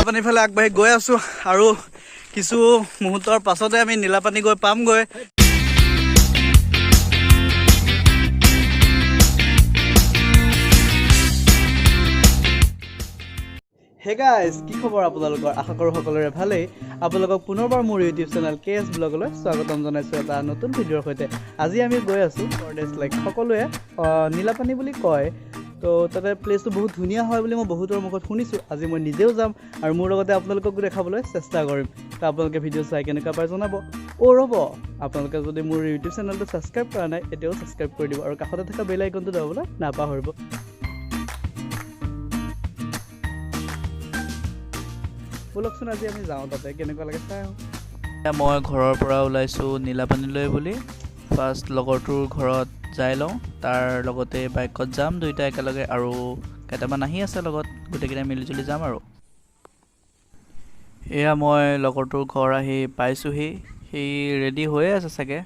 নীলাপানীৰ ফালে আগবাঢ়ি গৈ আছো আৰু কিছু মুহূৰ্তৰ পাছতে আমি নীলাপানী গৈ পামগৈ। হে গাইজ, কি খবৰ আপোনালোকৰ? আশা কৰোঁ সকলোৰে ভালেই। আপোনালোকক পুনৰবাৰ মোৰ ইউটিউব চেনেল KS ব্লগলৈ স্বাগতম জনাইছোঁ এটা নতুন ভিডিঅ'ৰ সৈতে। আজি আমি গৈ আছোঁ ফৰেষ্ট লাইক সকলোৱে নীলাপানী বুলি কয়, তো তাতে প্লেচটো বহুত ধুনীয়া হয় বুলি মই বহুতৰ মুখত শুনিছোঁ। আজি মই নিজেও যাম আৰু মোৰ লগতে আপোনালোককো দেখাবলৈ চেষ্টা কৰিম। তো আপোনালোকে ভিডিঅ' চাই কেনেকুৱা পাই জনাব। ৰ'ব, আপোনালোকে যদি মোৰ ইউটিউব চেনেলটো ছাবস্ক্ৰাইব কৰা নাই এতিয়াও ছাবস্ক্ৰাইব কৰি দিব আৰু কাষতে থকা বেল আইকনটো দাবিবলৈ নাপাহৰিব। বলকচোন আজি আমি যাওঁ, তাতে কেনেকুৱা লাগে চাই আহোঁ। মই ঘৰৰ পৰা ওলাইছোঁ নীলাপানীলৈ বুলি। ফাৰ্ষ্ট লগৰটোৰ ঘৰত যাই লওঁ, তাৰ লগতে বাইকত যাম দুইটা একেলগে, আৰু কেইটামান আহি আছে লগত, গোটেইকেইটা মিলিজুলি যাম আৰু। এয়া মই লগৰটোৰ ঘৰ আহি পাইছোঁহি, সি ৰেডি হৈয়ে আছে চাগে।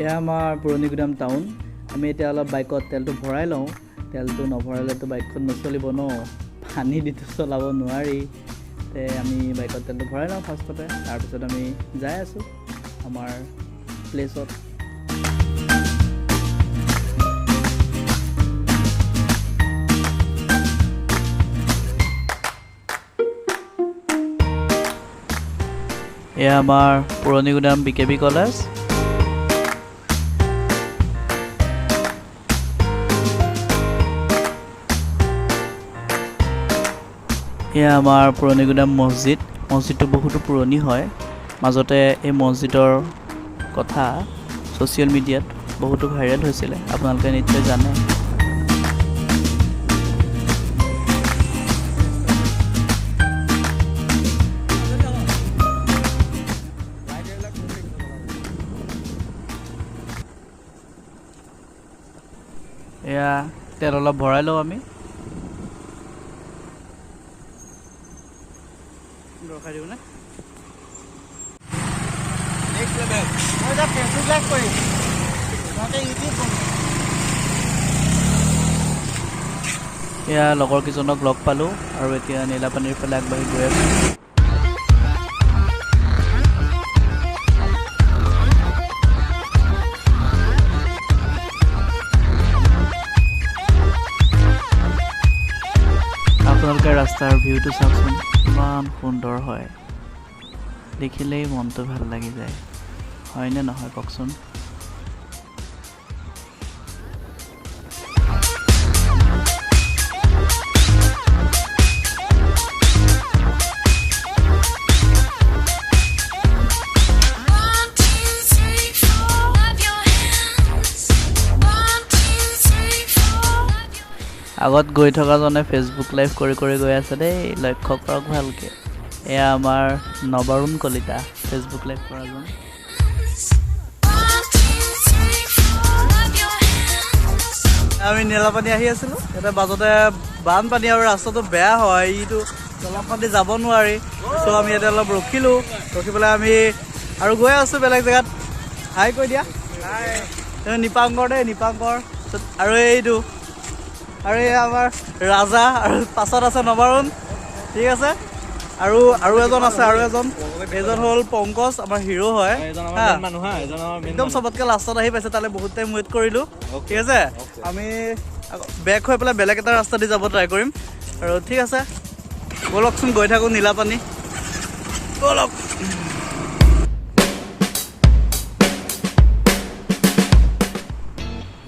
এয়া আমাৰ পুৰণি গুদাম টাউন। আমি এতিয়া অলপ বাইকত তেলটো ভৰাই লওঁ। তেলটো নভৰালেতো বাইকখন নচলিব ন, পানী দিটো চলাব নোৱাৰি। তে আমি বাইকত তেলটো ভৰাই লওঁ ফাৰ্ষ্টতে, তাৰপিছত আমি যাই আছোঁ আমাৰ প্লেচত। এয়া আমাৰ পুৰণি গুদাম BKB কলেজ। এয়া আমাৰ পুৰণি গুদাম মছজিদ। মছজিদটো বহুতো পুৰণি হয়। মাজতে এই মছজিদৰ কথা ছ'চিয়েল মিডিয়াত বহুতো ভাইৰেল হৈছিলে, আপোনালোকে নিশ্চয় জানে। এয়া তেল অলপ ভৰাই লওঁ আমি। ৰখাই দিওঁ নে? এয়া লগৰ কেইজনক লগ পালোঁ আৰু এতিয়া নীলাপানীৰ ফালে আগবাঢ়ি গৈ আছোঁ। আপোনালোকে ৰাস্তাৰ ভিউটো চাওকচোন, ইমান সুন্দৰ হয়, দেখিলেই মনটো ভাল লাগি যায়, হয়নে নহয় কওকচোন? আগত গৈ থকাজনে ফেচবুক লাইভ কৰি কৰি গৈ আছে দেই, লক্ষ্য কৰক ভালকৈ। এয়া আমাৰ নৱৰুণ কলিতা, ফেচবুক লাইভ কৰাজন। আমি নীলাপানী আহি আছিলোঁ, এতিয়া বাজতে বানপানী আৰু ৰাস্তাটো বেয়া হয়, ইটো জলপানী যাব নোৱাৰি। চ' আমি ইয়াতে অলপ ৰখিলোঁ, ৰখি পেলাই আমি আৰু গৈ আছোঁ বেলেগ জেগাত। হাই কৈ দিয়া, নিপাংকৰ দেই, নিপাংকৰ। আৰু এইটো আৰু এই আমাৰ ৰাজা, আৰু পাছত আছে নৱৰুণ, ঠিক আছে। আৰু এজন আছে, এইজন হ'ল পংকজ, আমাৰ হিৰো হয়। একদম চবতকৈ লাষ্টত আহি পাইছে, তালৈ বহুত টাইম ৱেইট কৰিলোঁ, ঠিক আছে। আমি বেক হৈ পেলাই বেলেগ এটা ৰাস্তা দি যাব ট্ৰাই কৰিম আৰু, ঠিক আছে। ব'লকচোন গৈ থাকোঁ নীলাপানী, ব'লক।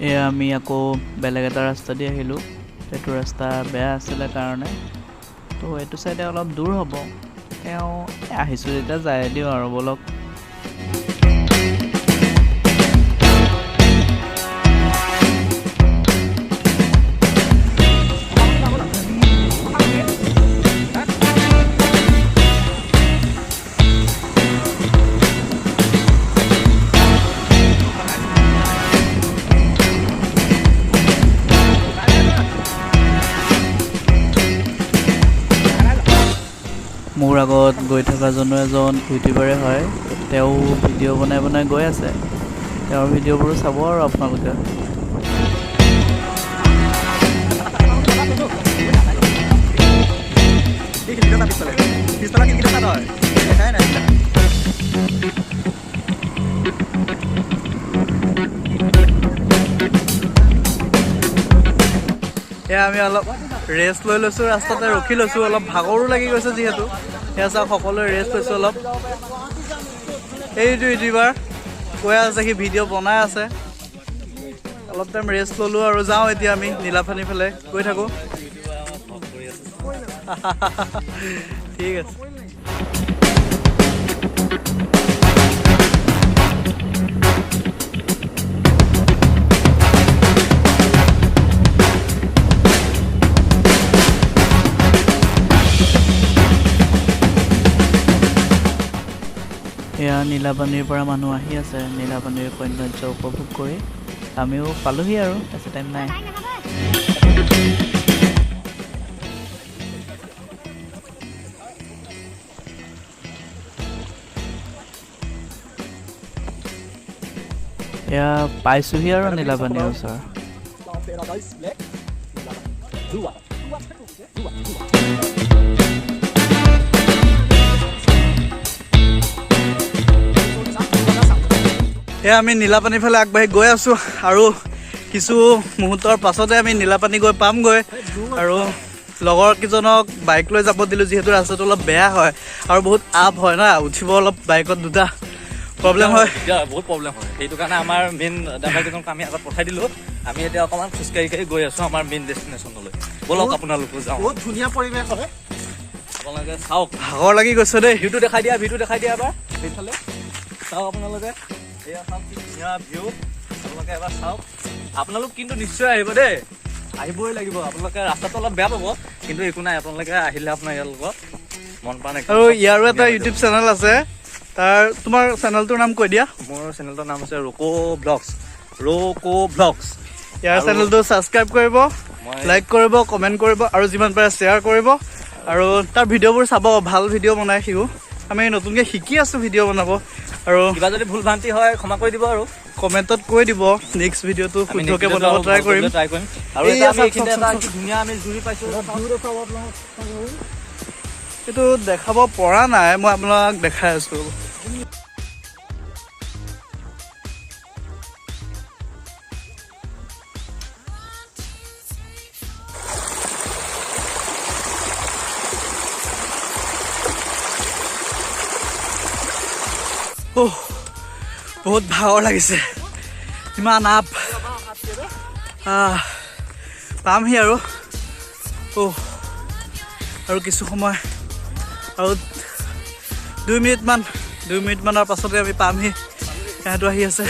এয়া আমি আকৌ বেলেগ এটা ৰাস্তা দি আহিলোঁ। সেইটো ৰাস্তা বেয়া আছিলে কাৰণে, তো এইটো চাইডে অলপ দূৰ হ'ব। তেওঁ আহিছোঁ যেতিয়া যাই দিওঁ আৰু, ব'লক। আগত গৈ থকাজনো এজন ইউটিউবাৰে হয়। তেওঁ ভিডিঅ' বনাই বনাই গৈ আছে। তেওঁৰ ভিডিঅ'বোৰো চাব আৰু আপোনালোকে। এয়া আমি অলপ ৰেষ্ট লৈ লৈছোঁ, ৰাস্তাতে ৰখি লৈছোঁ, অলপ ভাগৰো লাগি গৈছে যিহেতু। সেয়া চাওক সকলোৱে ৰেষ্ট লৈছোঁ অলপ। এইটো ইউটিউবাৰ কৈ আছে, সি ভিডিঅ' বনাই আছে। অলপ টাইম ৰেষ্ট ল'লোঁ আৰু যাওঁ এতিয়া আমি নীলাপানী ফালে গৈ থাকোঁ। ঠিক আছে। এয়া নীলাপানীৰ পৰা মানুহ আহি আছে নীলাপানীৰ সৌন্দৰ্য উপভোগ কৰি। আমিও পালোহি আৰু বেছি টাইম নাই। এয়া পাইছোহি আৰু নীলাপানীৰ ওচৰ। এয়া আমি নীলাপানীৰ ফালে আগবাঢ়ি গৈ আছোঁ আৰু কিছু মুহূৰ্তৰ পাছতে আমি নীলাপানী গৈ পামগৈ। আৰু লগৰ কেইজনক বাইক লৈ যাব দিলোঁ, যিহেতু ৰাস্তাটো অলপ বেয়া হয় আৰু বহুত আপ হয় না, উঠিব অলপ বাইকত দুটা প্ৰব্লেম হয়, বহুত প্ৰব্লেম হয়। সেইটো কাৰণে আমাৰ মেইন ড্ৰাইভাৰকেইজনক আমি আগত পঠাই দিলোঁ। আমি এতিয়া অকণমান খোজকাঢ়ি গৈ আছোঁ আমাৰ মেইন ডেষ্টিনেশ্যনলৈ। ব'লক আপোনালোকো যাওঁ। বহুত ধুনীয়া পৰিৱেশ হয়, আপোনালোকে চাওক। ভাগৰ লাগি গৈছে দেই। ভিউটো দেখাই দিয়া এবাৰ সেইফালে চাওক আপোনালোকে। এয়া চাওক কি ধুনীয়া ভিউ, আপোনালোকে এবাৰ চাওক। আপোনালোক কিন্তু নিশ্চয় আহিব দেই, আহিবই লাগিব। আপোনালোকে ৰাস্তাটো অলপ বেয়া পাব, কিন্তু একো নাই, আপোনালোকে আহিলে আপোনাৰ ইয়াৰ লগত মন প্ৰাণ। আৰু ইয়াৰো এটা ইউটিউব চেনেল আছে, তোমাৰ চেনেলটোৰ নাম কৈ দিয়া। মোৰ চেনেলটোৰ নাম হৈছে ৰ'কো ব্লগছ। ইয়াৰ চেনেলটো ছাবস্ক্ৰাইব কৰিব, লাইক কৰিব, কমেণ্ট কৰিব আৰু যিমান পাৰে শ্বেয়াৰ কৰিব। আৰু তাৰ ভিডিঅ'বোৰ চাব, ভাল ভিডিঅ' বনাই সিও। আমি নতুনকৈ শিকি আছোঁ ভিডিঅ' বনাব। আৰু কিবা যদি ভুল ভ্ৰান্তি হয় ক্ষমা কৰি দিব আৰু কমেণ্টত কৈ দিব। নেক্সট ভিডিঅ'টো শুদ্ধকৈ বনাব ট্ৰাই কৰিম। আৰু ধুনীয়া আমি জুৰি পাইছোঁ, এইটো দেখাব পৰা নাই, মই আপোনাক দেখাই আছোঁ। বহুত ভাগৰ লাগিছে, ইমান আপ। পামহি আৰু কিছু সময়, আৰু 2 মিনিটমানৰ পাছতে আমি পামহি। সিহঁতো আহি আছে।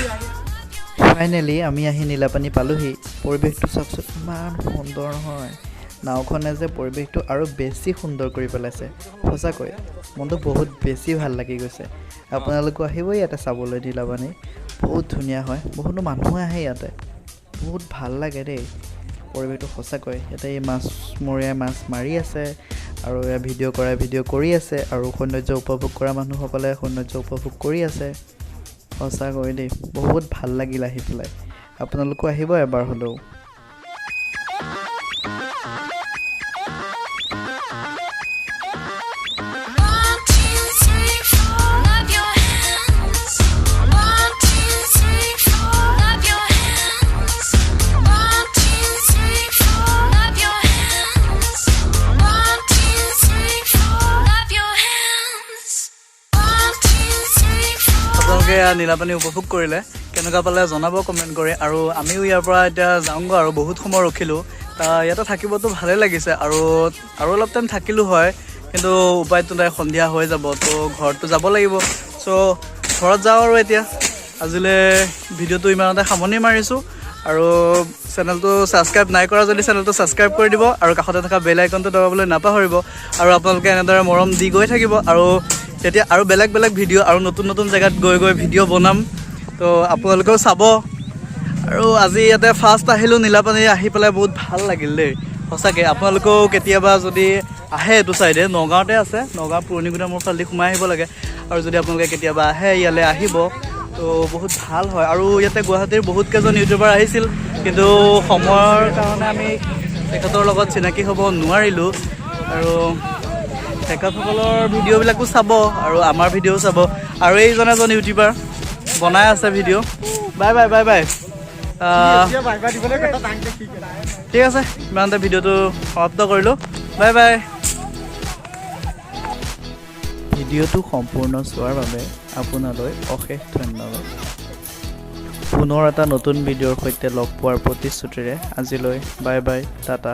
ফাইনেলি আমি আহি নীলাপানী পালোহি। পৰিৱেশটো চাওকচোন, ইমান সুন্দৰ নহয়। নাওখনে যে পৰিৱেশটো আৰু বেছি সুন্দৰ কৰি পেলাইছে। সঁচাকৈ মনটো বহুত বেছি ভাল লাগি গৈছে। আপোনালোকো আহিব ইয়াতে চাবলৈ নীলাপানী। বহুত ধুনীয়া হয়, বহুতো মানুহে আহে ইয়াতে। বহুত ভাল লাগে দেই পৰিৱেশটো সঁচাকৈ। ইয়াতে এই মাছমৰীয়াই মাছ মাৰি আছে আৰু এয়া ভিডিঅ' কৰি আছে, আৰু সৌন্দৰ্য উপভোগ কৰা মানুহসকলে সৌন্দৰ্য উপভোগ কৰি আছে। সঁচাকৈ দেই বহুত ভাল লাগিল আহি পেলাই। আপোনালোকো আহিব এবাৰ হ'লেও। আপোনালোকে নীলাপানী উপভোগ কৰিলে, কেনেকুৱা পালে জনাব কমেণ্ট কৰি। আৰু আমিও ইয়াৰ পৰা এতিয়া যাওঁগৈ, আৰু বহুত সময় ৰখিলোঁ। ইয়াতে থাকিবতো ভালেই লাগিছে, আৰু অলপ টাইম থাকিলোঁ হয়, কিন্তু উপায়টো নাই, সন্ধিয়া হৈ যাব। তো ঘৰততো যাব লাগিব। চ' ঘৰত যাওঁ আৰু এতিয়া। আজিলৈ ভিডিঅ'টো ইমানতে সামৰণি মাৰিছোঁ। আৰু চেনেলটো ছাবস্ক্ৰাইব নাই কৰা যদি চেনেলটো ছাবস্ক্ৰাইব কৰি দিব, আৰু কাষতে থকা বেল আইকনটো দবাবলৈ নাপাহৰিব। আৰু আপোনালোকে এনেদৰে মৰম দি গৈ থাকিব, আৰু তেতিয়া আৰু বেলেগ ভিডিঅ' আৰু নতুন জেগাত গৈ ভিডিঅ' বনাম। তো আপোনালোকেও চাব। আৰু আজি ইয়াতে ফাৰ্ষ্ট আহিলোঁ নীলাপানী, আহি পেলাই বহুত ভাল লাগিল দেই। সঁচাকৈ আপোনালোকেও কেতিয়াবা যদি আহে এইটো চাইডে নগাঁৱতে আছে নগাঁও পুৰণি গুদামৰ ফালেদি সোমাই আহিব লাগে আৰু যদি আপোনালোকে কেতিয়াবা আহে ইয়ালৈ আহিব তো বহুত ভাল হয় আৰু ইয়াতে গুৱাহাটীৰ বহুত কেইজন ইউটিউবাৰ আহিছিল কিন্তু সময়ৰ কাৰণে আমি তেখেতৰ লগত চিনাকি হ'ব নোৱাৰিলোঁ আৰু তেখেতসকলৰ ভিডিঅ'বিলাকো চাব আৰু আমাৰ ভিডিঅ'ও চাব আৰু এইজন এজন ইউটিউবাৰ বনাই আছে video' bye bye bye bye ঠিক আছে ইমানতে ভিডিঅ'টো সমাপ্ত কৰিলোঁ বাই বাই ভিডিঅ'টো সম্পূৰ্ণ চোৱাৰ বাবে আপোনালৈ অশেষ ধন্যবাদ পুনৰ এটা নতুন ভিডিঅ'ৰ সৈতে লগ পোৱাৰ প্ৰতিশ্ৰুতিৰে আজিলৈ বাই বাই টাটা